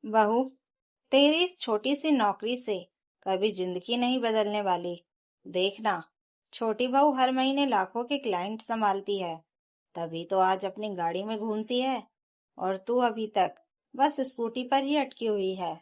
बहू, तेरी इस छोटी सी नौकरी से कभी जिंदगी नहीं बदलने वाली। देखना, छोटी बहू हर महीने लाखों के क्लाइंट संभालती है, तभी तो आज अपनी गाड़ी में घूमती है। और तू अभी तक बस स्कूटी पर ही अटकी हुई है।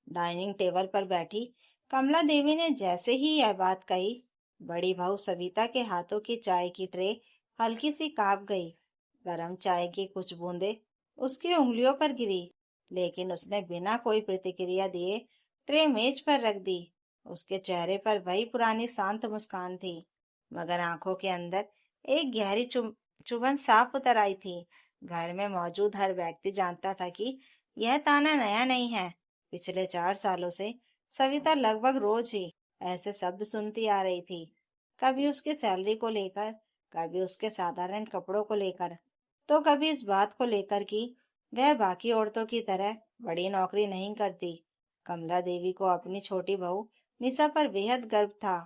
डाइनिंग टेबल पर बैठी कमला देवी ने जैसे ही यह बात कही, बड़ी बहू सविता के हाथों की चाय की ट्रे हल्की सी कांप गई। गरम चाय की कुछ बूंदें उसकी उंगलियों पर गिरी, लेकिन उसने बिना कोई प्रतिक्रिया दिए ट्रे मेज पर रख दी। उसके चेहरे पर वही पुरानी शांत मुस्कान थी, मगर आंखों के अंदर एक गहरी चुभन साफ उतर आई थी। घर में मौजूद हर व्यक्ति जानता था कि यह ताना नया नहीं है। पिछले 4 सालों से सविता लगभग रोज ही ऐसे शब्द सुनती आ रही थी। कभी उसकी सैलरी को लेकर, कभी उसके साधारण कपड़ों को लेकर, तो कभी इस बात को लेकर कि वह बाकी औरतों की तरह बड़ी नौकरी नहीं करती। कमला देवी को अपनी छोटी बहू निशा पर बेहद गर्व था।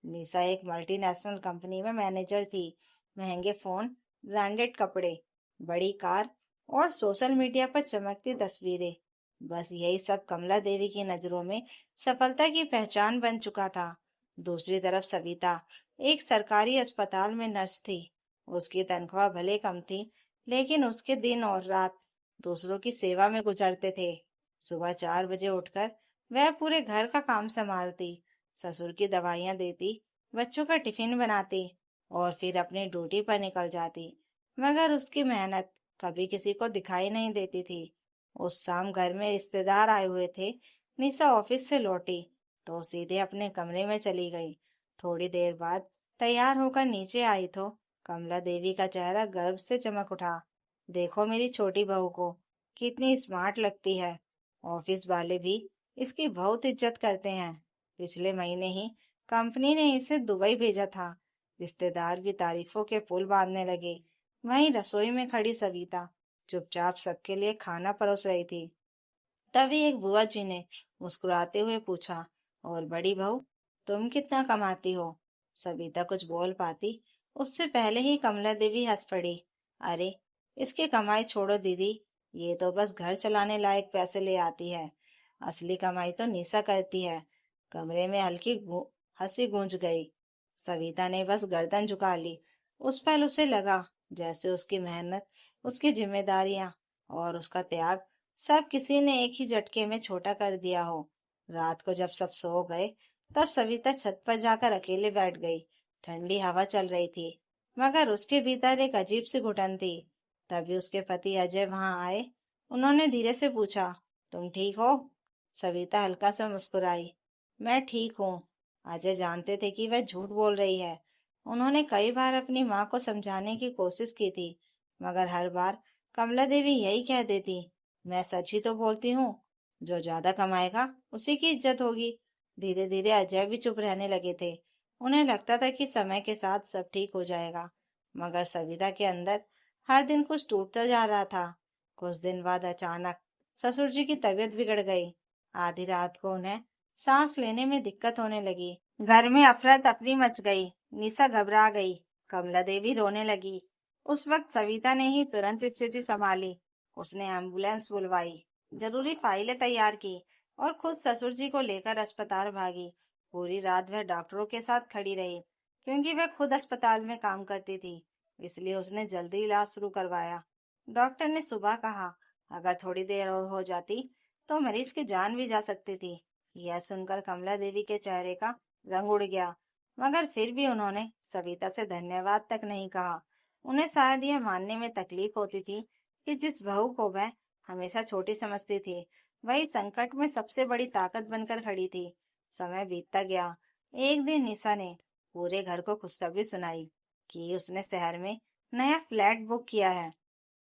निशा एक मल्टीनेशनल कंपनी में मैनेजर थी। महंगे फोन, ब्रांडेड कपड़े, बड़ी कार और सोशल मीडिया पर चमकती तस्वीरें, बस यही सब कमला देवी की नजरों में सफलता की पहचान बन चुका था। दूसरी तरफ सविता एक सरकारी अस्पताल में नर्स थी। उसकी तनख्वाह भले कम थी, लेकिन उसके दिन और रात दूसरों की सेवा में गुजरते थे। सुबह 4 बजे उठकर वह पूरे घर का काम संभालती, ससुर की दवाइयां देती, बच्चों का टिफिन बनाती और फिर अपनी ड्यूटी पर निकल जाती। मगर उसकी मेहनत कभी किसी को दिखाई नहीं देती थी। उस शाम घर में रिश्तेदार आए हुए थे। निशा ऑफिस से लौटी तो सीधे अपने कमरे में चली गई। थोड़ी देर बाद तैयार होकर नीचे आई तो कमला देवी का चेहरा गर्व से चमक उठा। देखो मेरी छोटी बहू को, कितनी स्मार्ट लगती है। ऑफिस वाले भी इसकी बहुत इज्जत करते हैं। पिछले महीने ही कंपनी ने इसे दुबई भेजा था। रिश्तेदार भी तारीफों के पुल बांधने लगे। वहीं रसोई में खड़ी सविता चुपचाप सबके लिए खाना परोस रही थी। तभी एक बुआ जी ने मुस्कुराते हुए पूछा, और बड़ी बहू, तुम कितना कमाती हो? सविता कुछ बोल पाती उससे पहले ही कमला देवी हंस पड़ी। अरे, इसकी कमाई छोड़ो दीदी, ये तो बस घर चलाने लायक पैसे ले आती है। असली कमाई तो निशा करती है। कमरे में हंसी गूंज गई। सविता ने बस गर्दन झुका ली। उस पल उसे लगा जैसे उसकी मेहनत, उसकी जिम्मेदारियां और उसका त्याग सब किसी ने एक ही झटके में छोटा कर दिया हो। रात को जब सब सो गए, तब सविता छत पर जाकर अकेले बैठ गई। ठंडी हवा चल रही थी, मगर उसके भीतर एक अजीब सी घुटन थी। तभी उसके पति अजय वहां आए। उन्होंने धीरे से पूछा, तुम ठीक हो? सविता हल्का सा मुस्कुराई। मैं ठीक हूँ। अजय जानते थे कि वह झूठ बोल रही है। उन्होंने कई बार अपनी माँ को समझाने की कोशिश की थी, मगर हर बार कमला देवी यही कह देती, मैं सच ही तो बोलती हूँ। जो ज्यादा कमाएगा उसी की इज्जत होगी। धीरे धीरे अजय भी चुप रहने लगे थे। उन्हें लगता था कि समय के साथ सब ठीक हो जाएगा, मगर सविता के अंदर हर दिन कुछ टूटता जा रहा था। कुछ दिन बाद अचानक ससुर जी की तबीयत बिगड़ गई। आधी रात को उन्हें सांस लेने में दिक्कत होने लगी। घर में अफरा तफरी मच गई। निशा घबरा गई। कमला देवी रोने लगी। उस वक्त सविता ने ही तुरंत स्थिति संभाली। उसने एम्बुलेंस बुलवाई, जरूरी फाइलें तैयार की और खुद ससुर जी को लेकर अस्पताल भागी। पूरी रात वह डॉक्टरों के साथ खड़ी रही, क्योंकि वह खुद अस्पताल में काम करती थी। इसलिए उसने जल्दी इलाज शुरू करवाया। डॉक्टर ने सुबह कहा, अगर थोड़ी देर और हो जाती तो मरीज की जान भी जा सकती थी। यह सुनकर कमला देवी के चेहरे का रंग उड़ गया, मगर फिर भी उन्होंने सविता से धन्यवाद तक नहीं कहा। उन्हें शायद यह मानने में तकलीफ होती थी कि जिस बहू को वह हमेशा छोटी समझती थी, वही संकट में सबसे बड़ी ताकत बनकर खड़ी थी। समय बीतता गया। एक दिन निशा ने पूरे घर को खुशखबरी सुनाई कि उसने शहर में नया फ्लैट बुक किया है।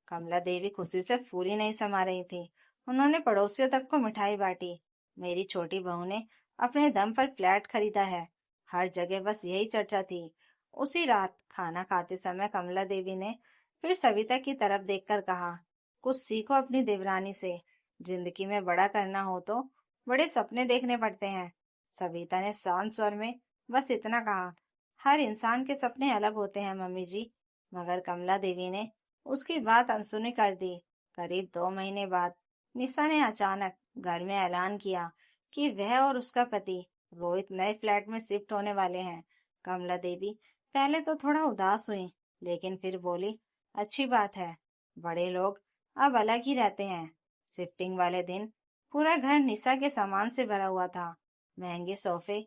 कमला देवी खुशी से फूली नहीं समा रही थी। उन्होंने पड़ोसियों तक को मिठाई बांटी। मेरी छोटी बहू ने अपने दम पर फ्लैट खरीदा है। हर जगह बस यही चर्चा थी। उसी रात खाना खाते समय कमला देवी ने फिर सविता की तरफ देखकर कहा, कुछ सीखो अपनी देवरानी से। जिंदगी में बड़ा करना हो तो बड़े सपने देखने पड़ते हैं। सविता ने शांत स्वर में बस इतना कहा, हर इंसान के सपने अलग होते हैं मम्मी जी। मगर कमला देवी ने उसकी बात अनसुनी कर दी। करीब 2 महीने बाद निशा ने अचानक घर में ऐलान किया कि वह और उसका पति रोहित नए फ्लैट में शिफ्ट होने वाले हैं। कमला देवी पहले तो थोड़ा उदास हुई, लेकिन फिर बोली, अच्छी बात है, बड़े लोग अब अलग ही रहते हैं। शिफ्टिंग वाले दिन पूरा घर निशा के सामान से भरा हुआ था। महंगे सोफे,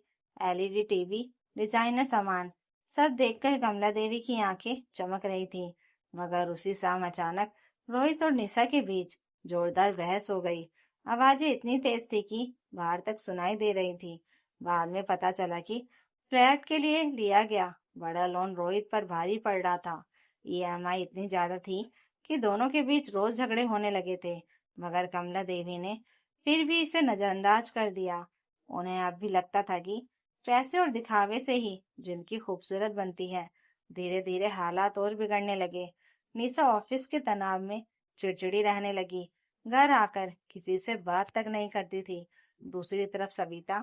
एलईडी टीवी, डिजाइनर सामान, सब देखकर कमला देवी की आंखें चमक रही थी। मगर उसी शाम अचानक रोहित और निशा के बीच जोरदार बहस हो गई। आवाजें इतनी तेज थी कि बाहर तक सुनाई दे रही थी। बाद में पता चला कि फ्लैट के लिए लिया गया बड़ा लोन रोहित पर भारी पड़ रहा था। ईएमआई इतनी ज्यादा थी कि दोनों के बीच रोज झगड़े होने लगे थे। मगर कमला देवी ने फिर भी इसे नजरअंदाज कर दिया। उन्हें अब भी लगता था कि पैसे और दिखावे से ही जिंदगी खूबसूरत बनती है। धीरे धीरे हालात और बिगड़ने लगे। निशा ऑफिस के तनाव में चिड़चिड़ी रहने लगी। घर आकर किसी से बात तक नहीं करती थी। दूसरी तरफ सविता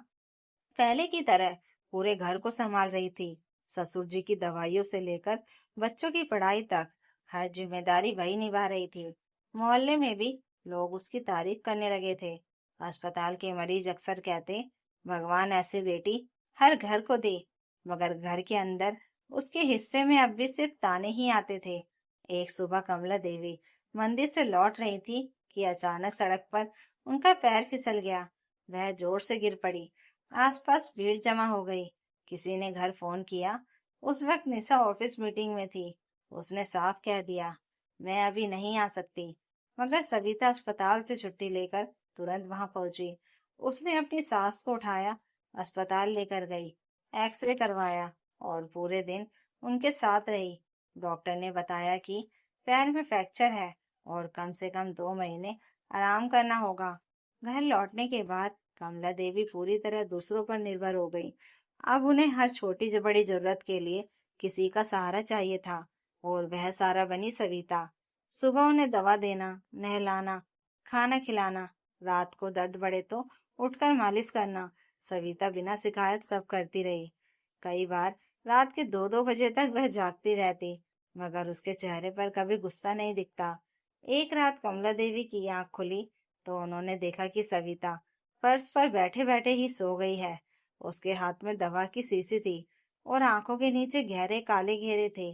पहले की तरह पूरे घर को संभाल रही थी। ससुर जी की दवाइयों से लेकर बच्चों की पढ़ाई तक हर जिम्मेदारी वही निभा रही थी। मोहल्ले में भी लोग उसकी तारीफ करने लगे थे। अस्पताल के मरीज अक्सर कहते, भगवान ऐसे बेटी हर घर को दे। मगर घर के अंदर उसके हिस्से में अब भी सिर्फ ताने ही आते थे। एक सुबह कमला देवी मंदिर से लौट रही थी कि अचानक सड़क पर उनका पैर फिसल गया। वह जोर से गिर पड़ी। आसपास भीड़ जमा हो गई। किसी ने घर फोन किया। उस वक्त निशा ऑफिस मीटिंग में थी। उसने साफ कह दिया, मैं अभी नहीं आ सकती। मगर सविता अस्पताल से छुट्टी लेकर तुरंत वहां पहुंची। उसने अपनी सास को उठाया, अस्पताल लेकर गई, एक्सरे करवाया और पूरे दिन उनके साथ रही। डॉक्टर ने बताया कि पैर में फ्रैक्चर है और कम से कम 2 महीने आराम करना होगा। घर लौटने के बाद कमला देवी पूरी तरह दूसरों पर निर्भर हो गई। अब उन्हें हर छोटी जो बड़ी जरूरत के लिए किसी का सहारा चाहिए था, और वह सहारा बनी सविता। सुबह उन्हें दवा देना, नहलाना, खाना खिलाना, रात को दर्द बढ़े तो उठकर मालिश करना, सविता बिना शिकायत सब करती रही। कई बार रात के 2-2 बजे तक वह जागती रहती, मगर उसके चेहरे पर कभी गुस्सा नहीं दिखता। एक रात कमला देवी की आंख खुली तो उन्होंने देखा कि सविता फर्श पर बैठे बैठे ही सो गई है। उसके हाथ में दवा की शीशी थी और आंखों के नीचे गहरे काले घेरे थे।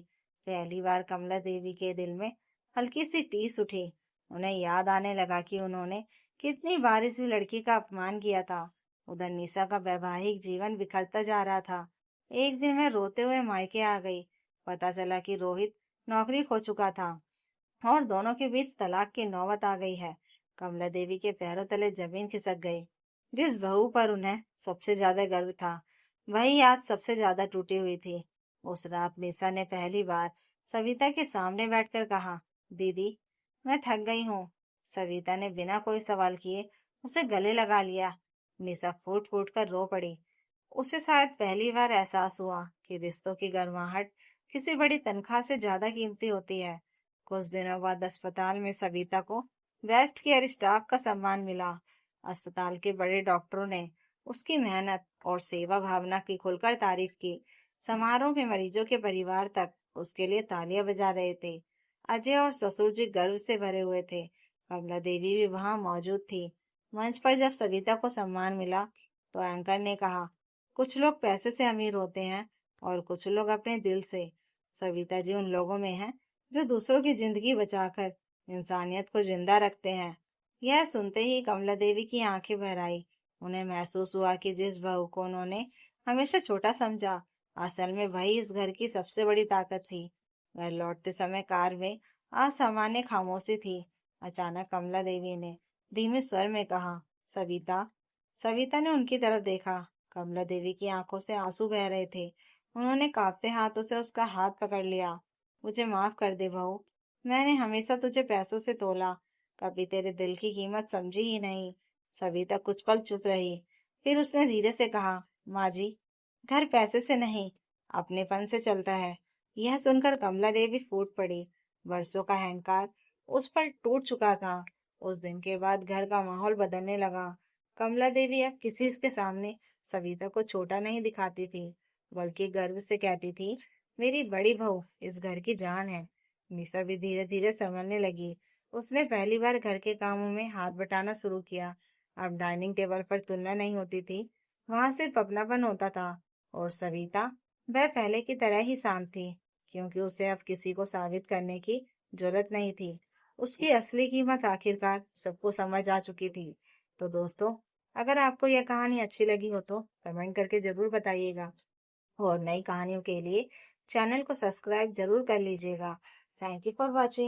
पहली बार कमला देवी के दिल में हल्की सी टीस उठी। उन्हें याद आने लगा कि उन्होंने कितनी बार इस लड़की का अपमान किया था। उधर निशा का वैवाहिक जीवन बिखरता जा रहा था। एक दिन वह रोते हुए मायके आ गई। पता चला कि रोहित नौकरी खो चुका था और दोनों के बीच तलाक की नौबत आ गई है। कमला देवी के पैरों तले जमीन खिसक गई। जिस बहू पर उन्हें सबसे ज्यादा गर्व था, वही आज सबसे ज्यादा टूटी हुई थी। उस रात निशा ने पहली बार सविता के सामने बैठकर कहा, दीदी, मैं थक गई हूँ। सविता ने बिना कोई सवाल किए उसे गले लगा लिया। निशा फूट फूट कर रो पड़ी। उसे शायद पहली बार एहसास हुआ कि रिश्तों की गर्माहट किसी बड़ी तनख्वाह से ज्यादा कीमती होती है। कुछ दिनों बाद अस्पताल में सविता को बेस्ट केयर स्टाफ का सम्मान मिला। अस्पताल के बड़े डॉक्टरों ने उसकी मेहनत और सेवा भावना की खुलकर तारीफ की। समारोह में मरीजों के परिवार तक उसके लिए तालियां बजा रहे थे। अजय और ससुर जी गर्व से भरे हुए थे। कमला देवी भी वहां मौजूद थी। मंच पर जब सविता को सम्मान मिला तो एंकर ने कहा, कुछ लोग पैसे से अमीर होते हैं और कुछ लोग अपने दिल से। सविता जी उन लोगों में हैं जो दूसरों की जिंदगी बचाकर इंसानियत को जिंदा रखते हैं। यह सुनते ही कमला देवी की आंखें भर आई। उन्हें महसूस हुआ कि जिस बहू को उन्होंने हमेशा छोटा समझा, असल में वही इस घर की सबसे बड़ी ताकत थी। घर लौटते समय कार में असामान्य खामोशी थी। अचानक कमला देवी ने धीमे स्वर में कहा, सविता। सविता ने उनकी तरफ देखा। कमला देवी की आंखों से आंसू बह रहे थे। उन्होंने कांपते हाथों से उसका हाथ पकड़ लिया। मुझे माफ कर दे बहू, मैंने हमेशा तुझे पैसों से तोला, कभी तेरे दिल की कीमत समझी ही नहीं। सविता कुछ पल चुप रही, फिर उसने धीरे से कहा, माँ जी, घर पैसे से नहीं, अपनेपन से चलता है। यह सुनकर कमला देवी फूट पड़ी। वर्षों का अहंकार उस पर टूट चुका था। उस दिन के बाद घर का माहौल बदलने लगा। कमला देवी अब किसी के सामने सविता को छोटा नहीं दिखाती थी, बल्कि गर्व से कहती थी, मेरी बड़ी बहू इस घर की जान है। निशा भी धीरे धीरे संभलने लगी। उसने पहली बार घर के कामों में हाथ बटाना शुरू किया। अब डाइनिंग टेबल पर तुलना नहीं होती थी, वहां सिर्फ अपनापन होता था। और सविता, वह पहले की तरह ही शांत थी, क्योंकि उसे अब किसी को साबित करने की जरूरत नहीं थी। उसकी असली कीमत आखिरकार सबको समझ आ चुकी थी। तो दोस्तों, अगर आपको यह कहानी अच्छी लगी हो तो कमेंट करके जरूर बताइएगा, और नई कहानियों के लिए चैनल को सब्सक्राइब जरूर कर लीजिएगा। Thank you for watching.